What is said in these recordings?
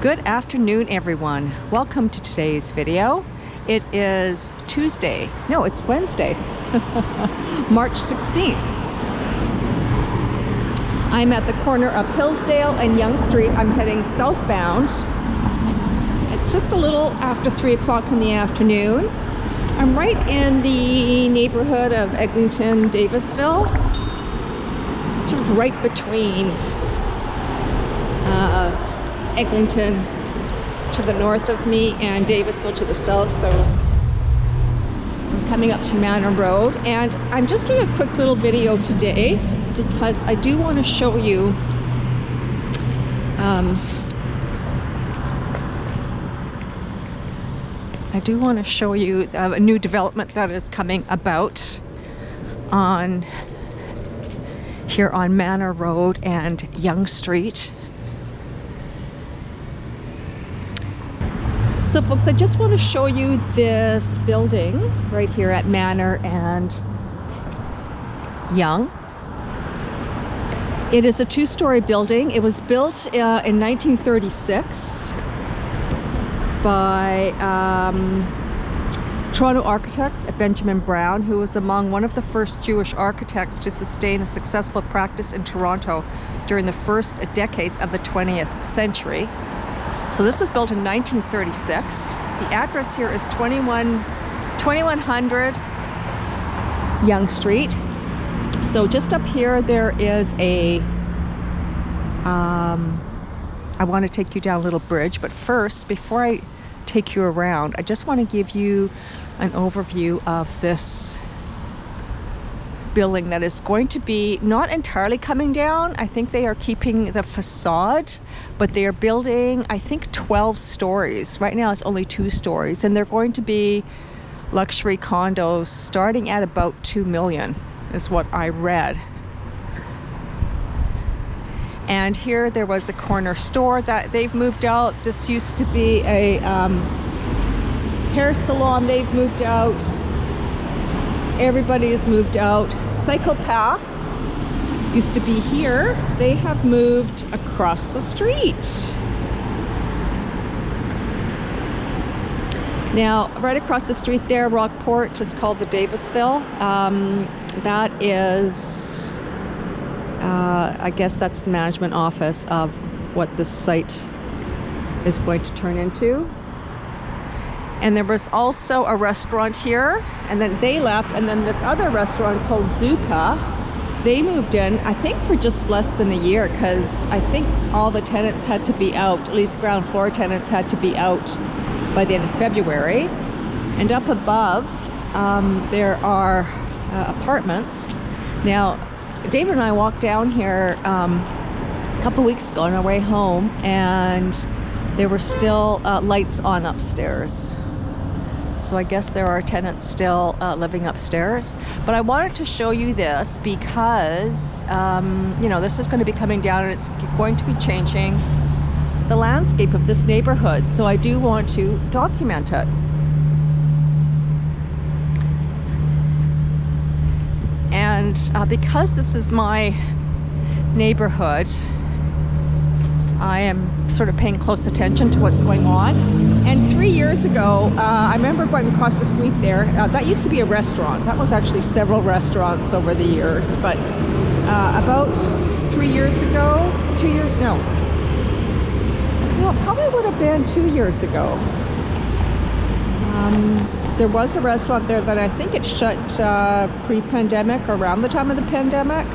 Good afternoon, everyone. Welcome to today's video. It is Tuesday. No, it's Wednesday, March 16th. I'm at the corner of Hillsdale and Yonge Street. I'm heading southbound. It's just a little after 3 o'clock in the afternoon. I'm right in the neighborhood of Eglinton, Davisville. Sort of right between Eglinton to the north of me and Davisville to the south. So I'm coming up to Manor Road, and I'm just doing a quick little video today because I do want to show you a new development that is coming about here on Manor Road and Yonge Street. So folks, I just want to show you this building right here at Manor and Yonge. It is a two-story building. It was built in 1936 by Toronto architect Benjamin Brown, who was among one of the first Jewish architects to sustain a successful practice in Toronto during the first decades of the 20th century. So this was built in 1936. The address here is 2100 Yonge Street. So just up here there is I want to take you down a little bridge, but first, before I take you around, I just want to give you an overview of this building that is going to be not entirely coming down. I think they are keeping the facade, but they are building, I think, 12 stories. Right now it's only 2 stories, and they're going to be luxury condos starting at about $2 million is what I read. And here there was a corner store that they've moved out. This used to be a hair salon. They've moved out. Everybody has moved out. Psychopath used to be here. They have moved across the street. Now, right across the street there, Rockport, is called the Davisville. That is, I guess that's the management office of what this site is going to turn into. And there was also a restaurant here, and then they left, and then this other restaurant called Zuka, they moved in, I think for just less than a year, because I think all the tenants had to be out, at least ground floor tenants had to be out by the end of February. And up above, there are apartments. Now, David and I walked down here a couple weeks ago on our way home, and there were still lights on upstairs. So I guess there are tenants still living upstairs. But I wanted to show you this because, you know, this is going to be coming down, and it's going to be changing the landscape of this neighborhood. So I do want to document it. And because this is my neighborhood, I am sort of paying close attention to what's going on. And 3 years ago, I remember going across the street there. That used to be a restaurant. That was actually several restaurants over the years. But about 3 years ago, 2 years, no. Well, it probably would have been 2 years ago. There was a restaurant there that I think it shut pre-pandemic, around the time of the pandemic.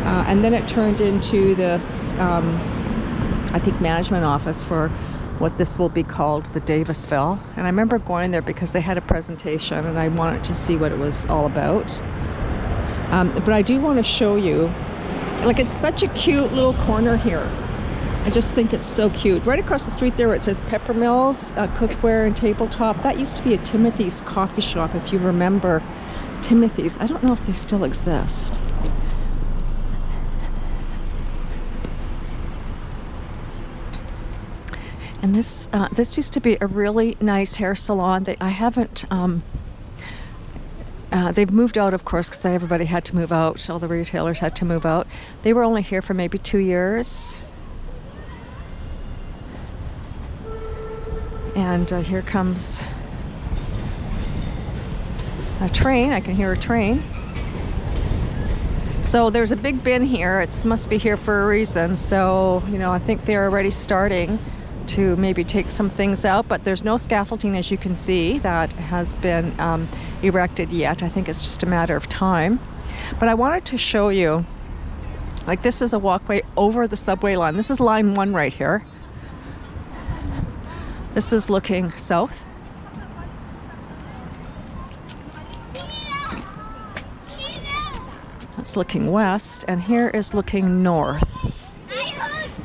And then it turned into this, I think, management office for what this will be called the Davisville. And I remember going there because they had a presentation and I wanted to see what it was all about. But I do want to show you, like, it's such a cute little corner here. I just think it's so cute. Right across the street there, it says Pepper Mills, cookware and tabletop. That used to be a Timothy's coffee shop, if you remember Timothy's. I don't know if they still exist. And this used to be a really nice hair salon. I haven't They've moved out, of course, because everybody had to move out. All the retailers had to move out. They were only here for maybe 2 years. And here comes a train. I can hear a train. So there's a big bin here. It must be here for a reason. So, you know, I think they're already starting to maybe take some things out, but there's no scaffolding, as you can see, that has been erected yet. I think it's just a matter of time. But I wanted to show you, like, this is a walkway over the subway line. This is line 1 right here. This is looking south. That's looking west, and here is looking north.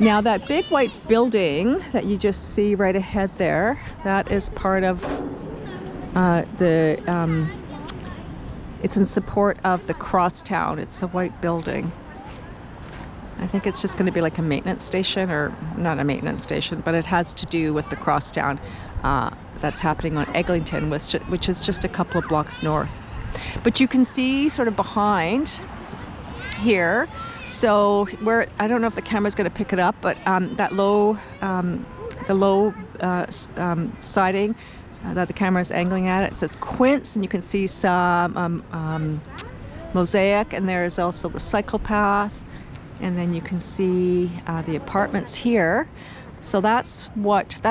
Now that big white building that you just see right ahead there, that is part of it's in support of the crosstown. It's a white building. I think it's just going to be like a maintenance station, or not a maintenance station, but it has to do with the crosstown that's happening on Eglinton, which is just a couple of blocks north. But you can see sort of behind here, so where, I don't know if the camera's going to pick it up, but that low, the low siding that the camera is angling at, it says Quince, and you can see some mosaic, and there is also the cycle path, and then you can see the apartments here. So that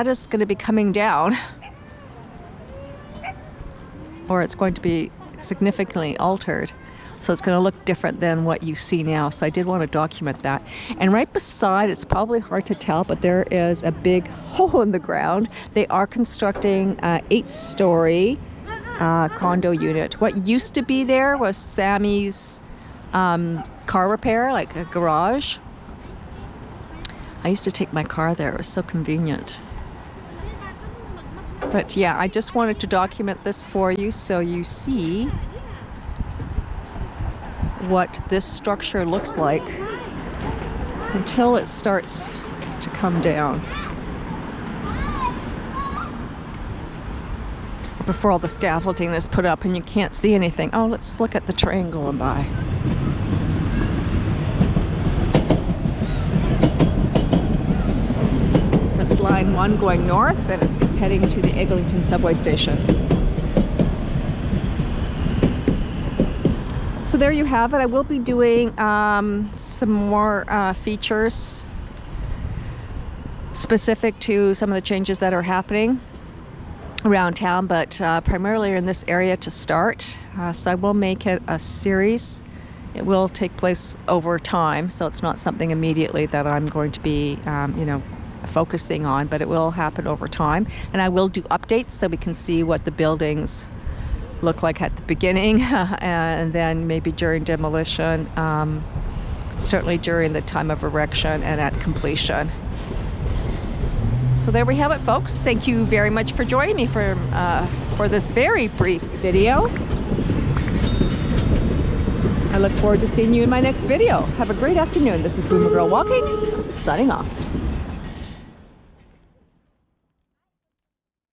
is going to be coming down, or it's going to be significantly altered. So it's going to look different than what you see now. So I did want to document that. And right beside, it's probably hard to tell, but there is a big hole in the ground. They are constructing an 8-story condo unit. What used to be there was Sammy's car repair, like a garage. I used to take my car there. It was so convenient. But yeah, I just wanted to document this for you so you see what this structure looks like until it starts to come down. Before all the scaffolding is put up and you can't see anything. Oh, let's look at the train going by. That's line 1 going north, and it's heading to the Eglinton subway station. So there you have it. I will be doing some more features specific to some of the changes that are happening around town, but primarily in this area to start. So I will make it a series. It will take place over time, so it's not something immediately that I'm going to be, focusing on, but it will happen over time. And I will do updates so we can see what the buildings look like at the beginning, and then maybe during demolition, certainly during the time of erection and at completion. So there we have it, folks. Thank you very much for joining me for this very brief video. I look forward to seeing you in my next video. Have a great afternoon. This is Boomer Girl Walking, signing off.